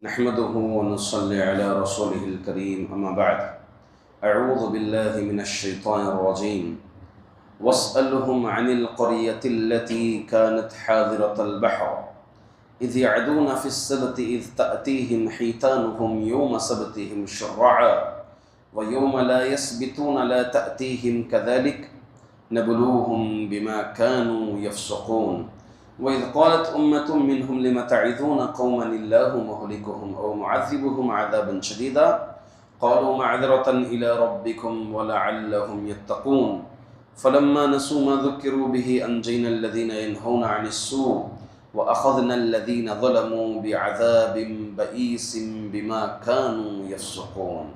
نحمده ونصلي على رسوله الكريم أما بعد أعوذ بالله من الشيطان الرجيم واسألهم عن القرية التي كانت حاضرة البحر إذ يعدون في السبت إذ تأتيهم حيتانهم يوم سبتهم شرعا ويوم لا يسبتون لا تأتيهم كذلك نبلوهم بما كانوا يفسقون وإذ قالت أمة منهم لم تعظون قوما الله مهلكهم أو معذبهم عذابا شديدا قالوا معذرة إلى ربكم ولعلهم يتقون فلما نسوا ما ذكروا به أنجينا الذين ينهون عن السوء وأخذنا الذين ظلموا بعذاب بئيس بما كانوا يفسقون.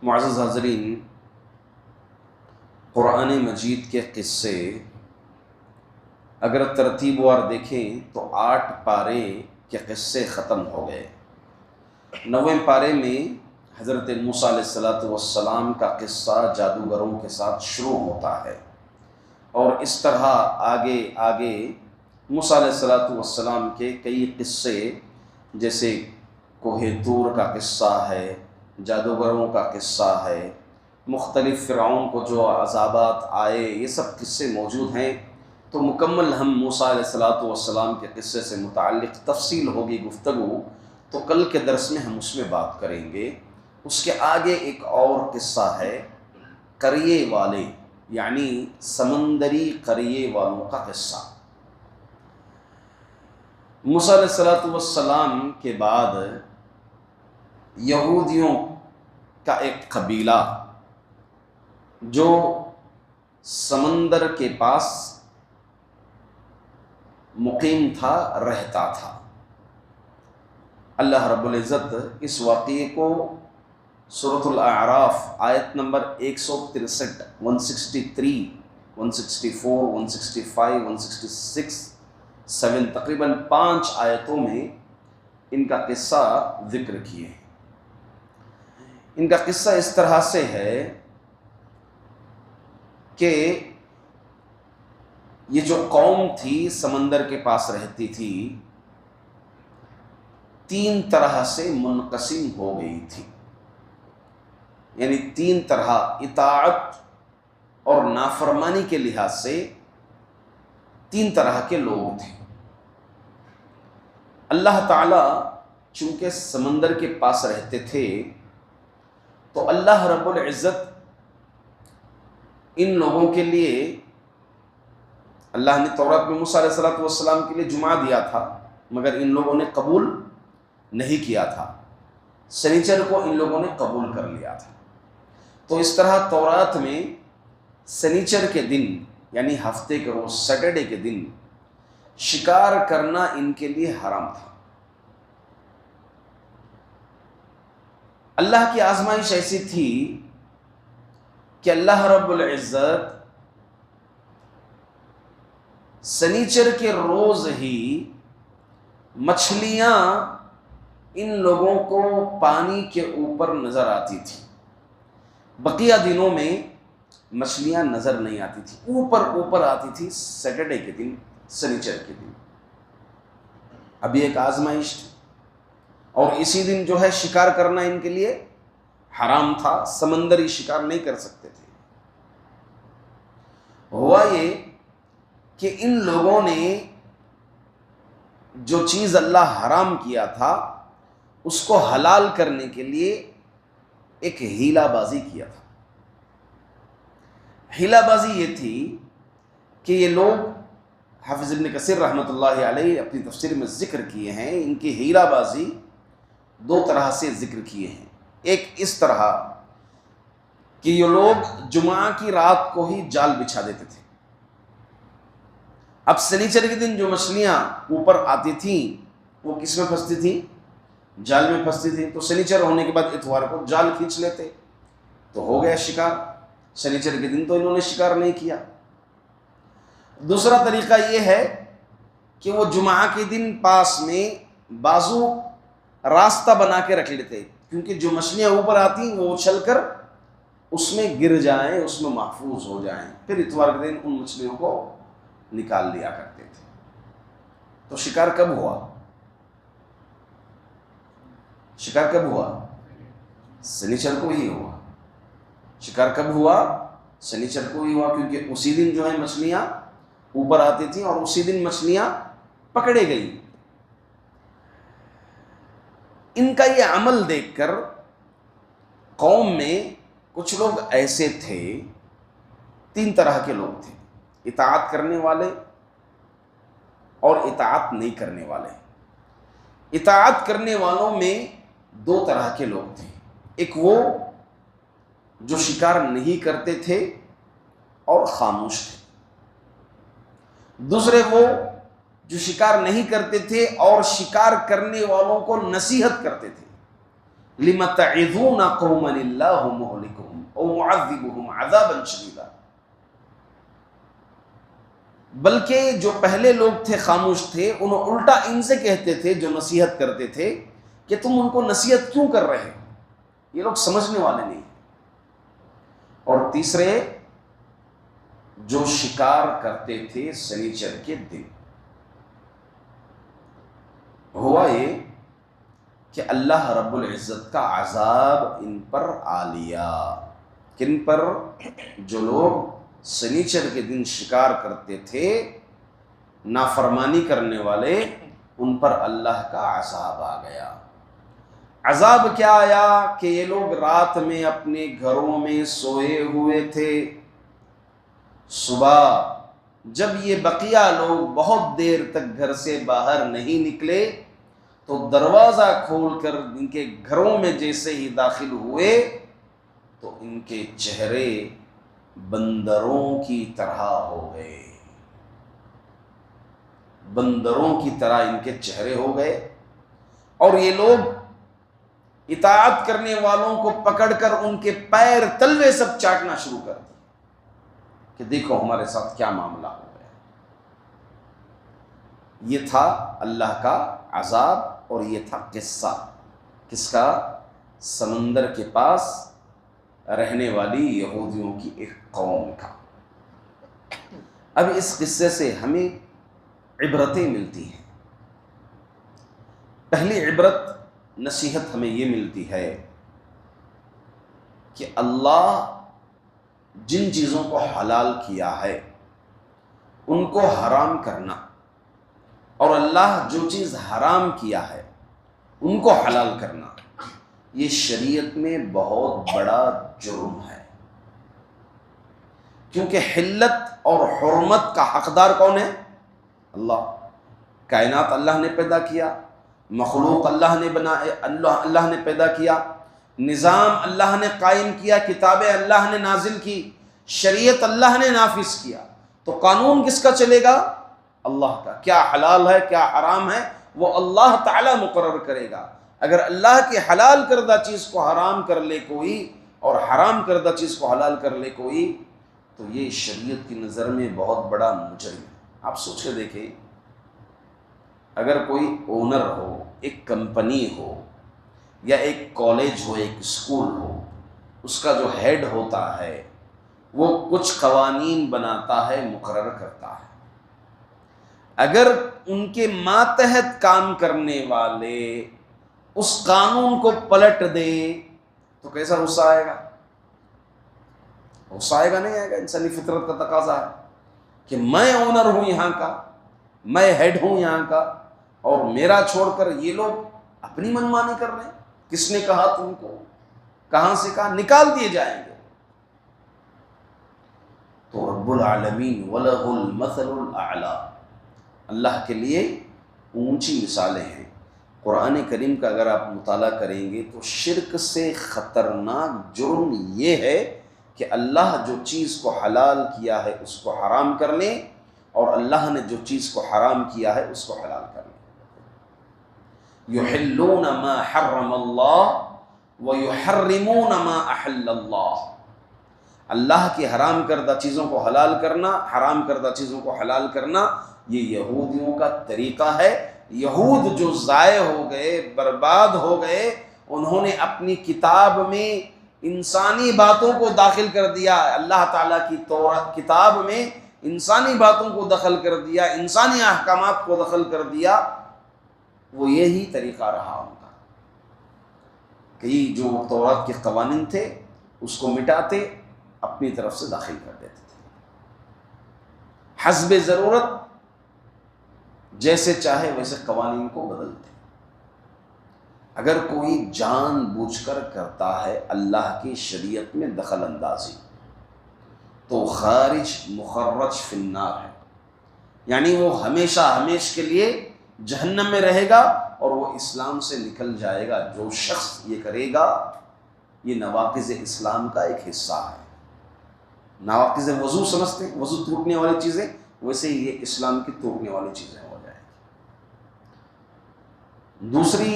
معزز حاضرین، قرآن مجید کے قصے اگر ترتیب وار دیکھیں تو 8 پارے کے قصے ختم ہو گئے۔ 9ویں پارے میں حضرت موسیٰ علیہ السلام کا قصہ جادوگروں کے ساتھ شروع ہوتا ہے، اور اس طرح آگے آگے موسیٰ علیہ السلام کے کئی قصے، جیسے کوہ طور کا قصہ ہے، جادوگروں کا قصہ ہے، مختلف فرعون کو جو عذابات آئے، یہ سب قصے موجود ہیں۔ تو مکمل ہم موسیٰ علیہ السلام کے قصے سے متعلق تفصیل ہوگی گفتگو، تو کل کے درس میں ہم اس میں بات کریں گے۔ اس کے آگے ایک اور قصہ ہے قریے والے، یعنی سمندری قریے والوں کا قصہ۔ موسیٰ علیہ السلام کے بعد یہودیوں کا ایک قبیلہ جو سمندر کے پاس مقیم تھا، رہتا تھا۔ اللہ رب العزت اس واقعے کو سورۃ الاعراف آیت نمبر 163، 163، 164، 165، 166، 7 تقریباً 5 آیتوں میں ان کا قصہ ذکر کیے ہیں۔ ان کا قصہ اس طرح سے ہے کہ یہ جو قوم تھی سمندر کے پاس رہتی تھی، 3 طرح سے منقسم ہو گئی تھی، یعنی 3 طرح اطاعت اور نافرمانی کے لحاظ سے 3 طرح کے لوگ تھے۔ اللہ تعالیٰ چونکہ سمندر کے پاس رہتے تھے تو اللہ رب العزت ان لوگوں کے لیے، اللہ نے تورات میں موسیٰ علیہ السلام کے لیے جمعہ دیا تھا، مگر ان لوگوں نے قبول نہیں کیا تھا۔ سنیچر کو ان لوگوں نے قبول کر لیا تھا، تو اس طرح تورات میں سنیچر کے دن، یعنی ہفتے کے روز سیٹرڈے کے دن شکار کرنا ان کے لیے حرام تھا۔ اللہ کی آزمائش ایسی تھی کہ اللہ رب العزت سنیچر کے روز ہی مچھلیاں ان لوگوں کو پانی کے اوپر نظر آتی تھی۔ بقیہ دنوں میں مچھلیاں نظر نہیں آتی تھی، اوپر آتی تھی سیٹرڈے کے دن، سنیچر کے دن۔ ابھی ایک آزمائش تھی، اور اسی دن جو ہے شکار کرنا ان کے لیے حرام تھا، سمندری شکار نہیں کر سکتے تھے۔ ہوا یہ کہ ان لوگوں نے جو چیز اللہ حرام کیا تھا اس کو حلال کرنے کے لیے ایک ہیلا بازی کیا تھا۔ ہیلا بازی یہ تھی کہ یہ لوگ، حافظ ابن کثیر رحمۃ اللہ علیہ اپنی تفسیر میں ذکر کیے ہیں، ان کی ہیلا بازی 2 طرح سے ذکر کیے ہیں۔ ایک اس طرح کہ یہ لوگ جمعہ کی رات کو ہی جال بچھا دیتے تھے۔ اب سنیچر کے دن جو مچھلیاں اوپر آتی تھیں وہ کس میں پھنستی تھیں؟ جال میں پھنستی تھیں، تو سنیچر ہونے کے بعد اتوار کو جال کھینچ لیتے تو ہو گیا شکار۔ سنیچر کے دن تو انہوں نے شکار نہیں کیا۔ دوسرا طریقہ یہ ہے کہ وہ جمعہ کے دن پاس میں بازو راستہ بنا کے رکھ لیتے، کیونکہ جو مچھلیاں اوپر آتی وہ اچھل کر اس میں گر جائیں، اس میں محفوظ ہو جائیں، پھر اتوار کے دن ان مچھلیوں کو نکال لیا کرتے تھے۔ تو شکار کب ہوا؟ شکار کب ہوا؟ سنیچر کو ہی ہوا۔ شکار کب ہوا؟ سنیچر کو ہی ہوا، کیونکہ اسی دن جو ہے مچھلیاں اوپر آتی تھیں اور اسی دن مچھلیاں پکڑے گئی۔ ان کا یہ عمل دیکھ کر قوم میں کچھ لوگ ایسے تھے، 3 طرح کے لوگ تھے، اطاعت کرنے والے اور اطاعت نہیں کرنے والے۔ اطاعت کرنے والوں میں 2 طرح کے لوگ تھے، ایک وہ جو شکار نہیں کرتے تھے اور خاموش تھے، دوسرے وہ جو شکار نہیں کرتے تھے اور شکار کرنے والوں کو نصیحت کرتے تھے، لِمَ تَعِظُونَ قَوْمًا اللَّهُ مُهْلِكُهُمْ أَوْ مُعَذِّبُهُمْ عَذَابًا شَدِيدًا۔ بلکہ جو پہلے لوگ تھے خاموش تھے، انہوں الٹا ان سے کہتے تھے جو نصیحت کرتے تھے کہ تم ان کو نصیحت کیوں کر رہے ہو، یہ لوگ سمجھنے والے نہیں۔ اور تیسرے جو شکار کرتے تھے سنیچر کے دن۔ ہوا یہ کہ اللہ رب العزت کا عذاب ان پر آ لیا۔ کن پر؟ جو لوگ سنیچر کے دن شکار کرتے تھے، نافرمانی کرنے والے، ان پر اللہ کا عذاب آ گیا۔ عذاب کیا آیا کہ یہ لوگ رات میں اپنے گھروں میں سوئے ہوئے تھے، صبح جب یہ بقیہ لوگ بہت دیر تک گھر سے باہر نہیں نکلے تو دروازہ کھول کر ان کے گھروں میں جیسے ہی داخل ہوئے تو ان کے چہرے بندروں کی طرح ہو گئے، بندروں کی طرح ان کے چہرے ہو گئے، اور یہ لوگ اطاعت کرنے والوں کو پکڑ کر ان کے پیر تلوے سب چاٹنا شروع کر دیے کہ دیکھو ہمارے ساتھ کیا معاملہ ہو گیا۔ یہ تھا اللہ کا عذاب، اور یہ تھا قصہ کس کا؟ سمندر کے پاس رہنے والی یہودیوں کی ایک قوم کا۔ اب اس قصے سے ہمیں عبرتیں ملتی ہیں۔ پہلی عبرت، نصیحت ہمیں یہ ملتی ہے کہ اللہ جن چیزوں کو حلال کیا ہے ان کو حرام کرنا، اور اللہ جو چیز حرام کیا ہے ان کو حلال کرنا، یہ شریعت میں بہت بڑا جرم ہے۔ کیونکہ حلت اور حرمت کا حقدار کون ہے؟ اللہ۔ کائنات اللہ نے پیدا کیا، مخلوق اللہ نے بنائے، اللہ نے پیدا کیا، نظام اللہ نے قائم کیا، کتابیں اللہ نے نازل کی، شریعت اللہ نے نافذ کیا، تو قانون کس کا چلے گا؟ اللہ کا۔ کیا حلال ہے کیا حرام ہے وہ اللہ تعالی مقرر کرے گا۔ اگر اللہ کی حلال کردہ چیز کو حرام کر لے کوئی اور حرام کردہ چیز کو حلال کر لے کوئی تو یہ شریعت کی نظر میں بہت بڑا مجرم ہے۔ آپ سوچ کے دیکھیں، اگر کوئی اونر ہو، ایک کمپنی ہو یا ایک کالج ہو، ایک اسکول ہو، اس کا جو ہیڈ ہوتا ہے وہ کچھ قوانین بناتا ہے، مقرر کرتا ہے، اگر ان کے ماتحت کام کرنے والے اس قانون کو پلٹ دے تو کیسا غصہ آئے گا؟ غصہ آئے گا نہیں آئے گا؟ انسانی فطرت کا تقاضا ہے کہ میں اونر ہوں یہاں کا، میں ہیڈ ہوں یہاں کا، اور میرا چھوڑ کر یہ لوگ اپنی منمانی کر رہے ہیں۔ کس نے کہا تم کو؟ کہاں سے کہا؟ نکال دیے جائیں گے۔ تو رب العالمین وَلَهُ الْمَثَلُ الْأَعْلَى، اللہ کے لیے اونچی مثالیں ہیں۔ قرآن کریم کا اگر آپ مطالعہ کریں گے تو شرک سے خطرناک جرم یہ ہے کہ اللہ جو چیز کو حلال کیا ہے اس کو حرام کر لیں، اور اللہ نے جو چیز کو حرام کیا ہے اس کو حلال کر لیں۔ یحلون ما حرم اللہ ویحرمون ما احل اللہ، اللہ کی حرام کردہ چیزوں کو حلال کرنا، حرام کردہ چیزوں کو حلال کرنا، یہ یہودیوں کا طریقہ ہے۔ یہود جو ضائع ہو گئے، برباد ہو گئے، انہوں نے اپنی کتاب میں انسانی باتوں کو داخل کر دیا، اللہ تعالیٰ کی تورات کتاب میں انسانی باتوں کو دخل کر دیا، انسانی احکامات کو دخل کر دیا، وہ یہی طریقہ رہا ان کا۔ کہ یہ جو تورات کے قوانین تھے اس کو مٹاتے، اپنی طرف سے داخل کر دیتے تھے، حسب ضرورت جیسے چاہے ویسے قوانین کو بدلتے۔ اگر کوئی جان بوجھ کر کرتا ہے اللہ کی شریعت میں دخل اندازی تو خارج مخرج فی النار ہے، یعنی وہ ہمیشہ ہمیش کے لیے جہنم میں رہے گا اور وہ اسلام سے نکل جائے گا۔ جو شخص یہ کرے گا، یہ نواقض اسلام کا ایک حصہ ہے۔ نواقض وضو سمجھتے ہیں، وضو ٹوٹنے والی چیزیں، ویسے ہی یہ اسلام کی ٹوٹنے والی چیزیں ہو جائیں گی۔ دوسری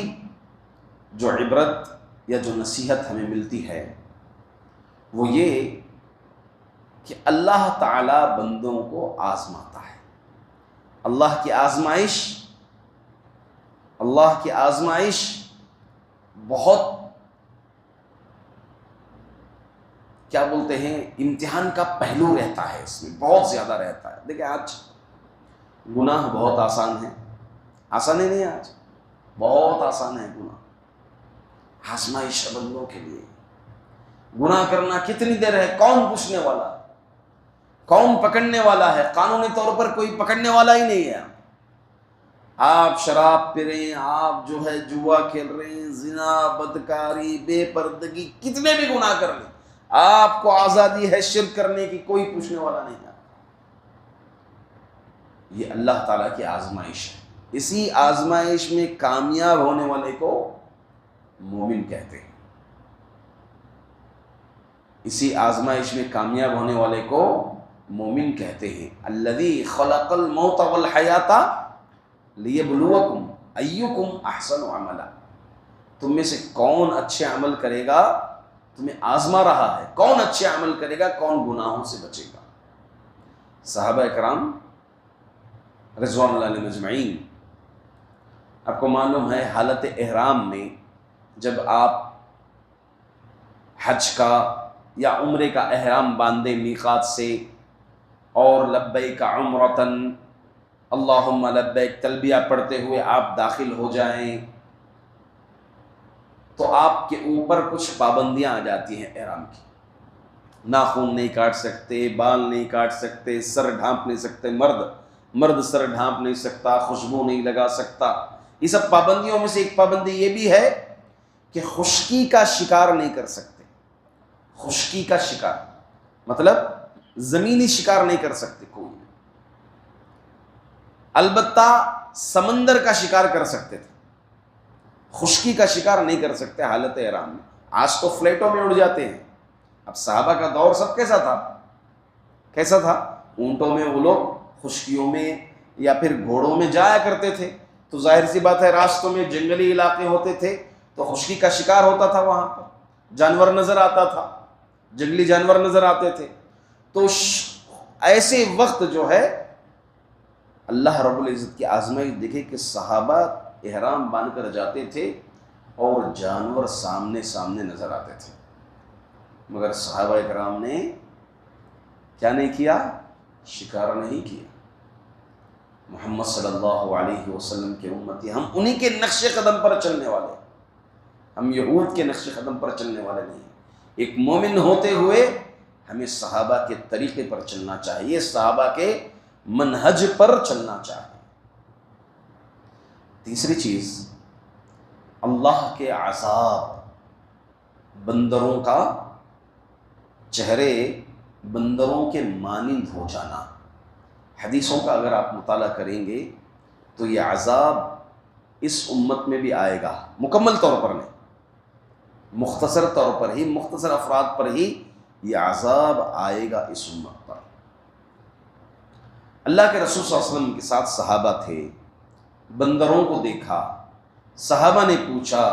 جو عبرت یا جو نصیحت ہمیں ملتی ہے وہ یہ کہ اللہ تعالی بندوں کو آزماتا ہے۔ اللہ کی آزمائش بہت کیا بولتے ہیں، امتحان کا پہلو رہتا ہے، اس میں بہت زیادہ رہتا ہے۔ دیکھیں آج گناہ بہت آسان ہے، آسان ہی نہیں ہے، آج بہت آسان ہے گناہ۔ آزمائش ہے بندوں کے لیے، گناہ کرنا کتنی دیر ہے، کون پوچھنے والا ہے، کون پکڑنے والا ہے؟ قانونی طور پر کوئی پکڑنے والا ہی نہیں ہے۔ آپ شراب پی رہے ہیں، آپ جو ہے جوا کھیل رہے ہیں، زنا، بدکاری، بے پردگی، کتنے بھی گناہ کر لیں، آپ کو آزادی ہے شرک کرنے کی، کوئی پوچھنے والا نہیں ہے۔ یہ اللہ تعالیٰ کی آزمائش ہے۔ اسی آزمائش میں کامیاب ہونے والے کو مومن کہتے ہیں۔ اسی آزمائش میں کامیاب ہونے والے کو مومن کہتے ہیں۔ الذی خلق الموت والحیات لیبلوکم ایکم احسن عملا۔ تم میں سے کون اچھے عمل کرے گا، تمہیں آزما رہا ہے، کون اچھے عمل کرے گا، کون گناہوں سے بچے گا۔ صحابہ کرام رضوان اللہ علیہم اجمعین، آپ کو معلوم ہے حالت احرام میں جب آپ حج کا یا عمرے کا احرام باندھے میقات سے اور لبیک عمرتن اللہم لبیک تلبیہ پڑھتے ہوئے آپ داخل ہو جائیں تو آپ کے اوپر کچھ پابندیاں آ جاتی ہیں احرام کی۔ ناخن نہیں کاٹ سکتے، بال نہیں کاٹ سکتے، سر ڈھانپ نہیں سکتے، مرد سر ڈھانپ نہیں سکتا، خوشبو نہیں لگا سکتا۔ یہ سب پابندیوں میں سے ایک پابندی یہ بھی ہے کہ خشکی کا شکار نہیں کر سکتے۔ خشکی کا شکار مطلب زمینی شکار نہیں کر سکتے کوئی، البتہ سمندر کا شکار کر سکتے تھے، خشکی کا شکار نہیں کر سکتے حالت احرام میں۔ آج تو فلیٹوں میں اڑ جاتے ہیں، اب صحابہ کا دور سب کیسا تھا؟ اونٹوں میں وہ لوگ خشکیوں میں یا پھر گھوڑوں میں جایا کرتے تھے، تو ظاہر سی بات ہے راستوں میں جنگلی علاقے ہوتے تھے تو خشکی کا شکار ہوتا تھا، وہاں پر جانور نظر آتا تھا، جنگلی جانور نظر آتے تھے۔ تو ایسے وقت جو ہے اللہ رب العزت کی آزمائش دیکھے کہ صحابہ احرام باندھ کر جاتے تھے اور جانور سامنے نظر آتے تھے، مگر صحابہ کرام نے کیا نہیں کیا؟ شکار نہیں کیا۔ محمد صلی اللہ علیہ وسلم کے امتی، ہم انہی کے نقش قدم پر چلنے والے، ہم یہود کے نقش قدم پر چلنے والے نہیں۔ ایک مومن ہوتے ہوئے ہمیں صحابہ کے طریقے پر چلنا چاہیے، صحابہ کے منہج پر چلنا چاہیے۔ تیسری چیز، اللہ کے عذاب، بندروں کا چہرے بندروں کے مانند ہو جانا۔ حدیثوں کا اگر آپ مطالعہ کریں گے تو یہ عذاب اس امت میں بھی آئے گا، مکمل طور پر نہیں، مختصر طور پر ہی، مختصر افراد پر ہی یہ عذاب آئے گا اس امت پر۔ اللہ کے رسول صلی اللہ علیہ وسلم کے ساتھ صحابہ تھے، بندروں کو دیکھا، صحابہ نے پوچھا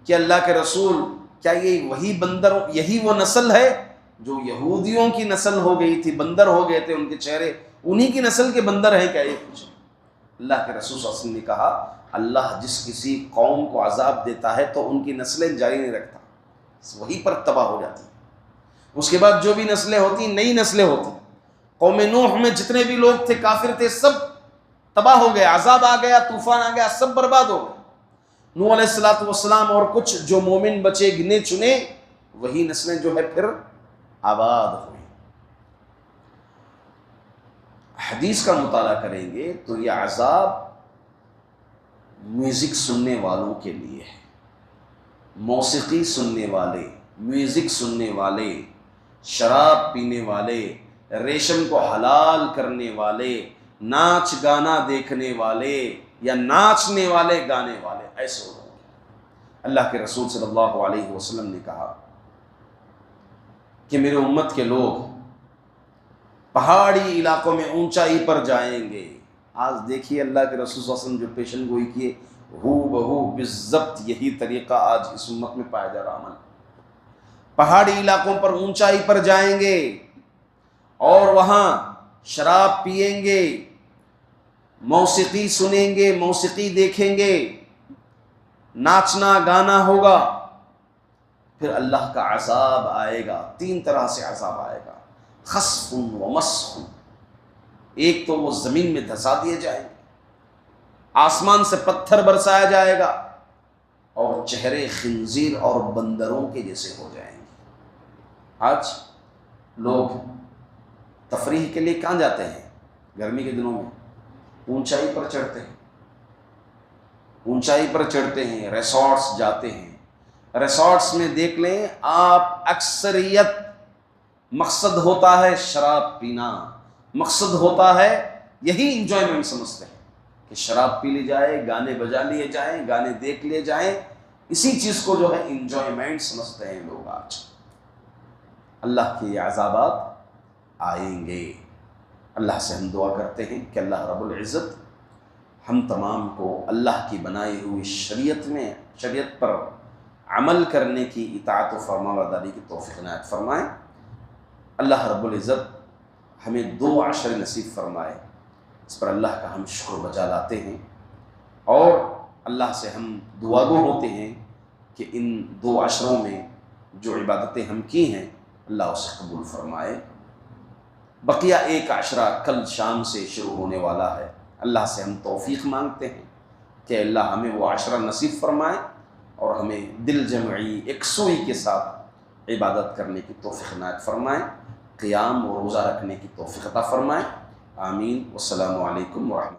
کہ اللہ کے رسول کیا یہ وہی بندر، یہی وہ نسل ہے جو یہودیوں کی نسل ہو گئی تھی، بندر ہو گئے تھے ان کے چہرے، انہی کی نسل کے بندر ہیں کیا؟ یہ پوچھا۔ اللہ کے رسول صلی اللہ علیہ وسلم نے کہا اللہ جس کسی قوم کو عذاب دیتا ہے تو ان کی نسلیں جاری نہیں رکھتا، وہی پر تباہ ہو جاتی ہیں۔ اس کے بعد جو بھی نسلیں ہوتی ہیں، نئی نسلیں ہوتی ہیں۔ قوم نوح میں جتنے بھی لوگ تھے کافر تھے، سب تباہ ہو گئے، عذاب آ گیا، طوفان آ گیا، سب برباد ہو گئے۔ نوح علیہ الصلوۃ والسلام اور کچھ جو مومن بچے گنے چنے، وہی نسلیں جو ہے پھر آباد ہوئی۔ حدیث کا مطالعہ کریں گے تو یہ عذاب میوزک سننے والوں کے لیے ہے، موسیقی سننے والے، میوزک سننے والے، شراب پینے والے، ریشم کو حلال کرنے والے، ناچ گانا دیکھنے والے یا ناچنے والے گانے والے، ایسے لوگ۔ اللہ کے رسول صلی اللہ علیہ وسلم نے کہا کہ میرے امت کے لوگ پہاڑی علاقوں میں اونچائی پر جائیں گے۔ آج دیکھیے اللہ کے رسول صلی اللہ علیہ وسلم جو پیشن گوئی کیے، ہو بہو بالضبط یہی طریقہ آج اس امت میں پایا جا رہا عمل۔ پہاڑی علاقوں پر اونچائی پر جائیں گے اور وہاں شراب پیئیں گے، موسیقی سنیں گے، موسیقی دیکھیں گے، ناچنا گانا ہوگا، پھر اللہ کا عذاب آئے گا۔ 3 طرح سے عذاب آئے گا، خسف و مسخ۔ ایک تو وہ زمین میں دھسا دیے جائیں گے، آسمان سے پتھر برسایا جائے گا، اور چہرے خنزیر اور بندروں کے جیسے ہو جائیں گے۔ آج لوگ تفریح کے لیے کہاں جاتے ہیں؟ گرمی کے دنوں میں اونچائی پر چڑھتے ہیں، اونچائی پر چڑھتے ہیں، ریسورٹس جاتے ہیں۔ ریسورٹس میں دیکھ لیں آپ، اکثریت مقصد ہوتا ہے شراب پینا، مقصد ہوتا ہے یہی انجوائمنٹ سمجھتے ہیں کہ شراب پی لی جائے، گانے بجا لیے جائیں، گانے دیکھ لیے جائیں، اسی چیز کو جو ہے انجوائمنٹ سمجھتے ہیں لوگ آج۔ اللہ کے یہ عذابات آئیں گے۔ اللہ سے ہم دعا کرتے ہیں کہ اللہ رب العزت ہم تمام کو اللہ کی بنائی ہوئی شریعت پر عمل کرنے کی اطاعت و فرمانبرداری کی توفیق عنایت فرمائے۔ اللہ رب العزت ہمیں 2 عشر نصیب فرمائے، اس پر اللہ کا ہم شکر بجا لاتے ہیں، اور اللہ سے ہم دعا گو ہوتے ہیں کہ ان 2 عشروں میں جو عبادتیں ہم کی ہیں اللہ اسے قبول فرمائے۔ بقیہ 1 عشرہ کل شام سے شروع ہونے والا ہے، اللہ سے ہم توفیق مانگتے ہیں کہ اللہ ہمیں وہ عشرہ نصیب فرمائے اور ہمیں دل جمعی یکسوئی کے ساتھ عبادت کرنے کی توفیق عنایت فرمائے، قیام و روزہ رکھنے کی توفیق عطا فرمائے۔ آمین۔ والسلام علیکم ورحمۃ اللہ۔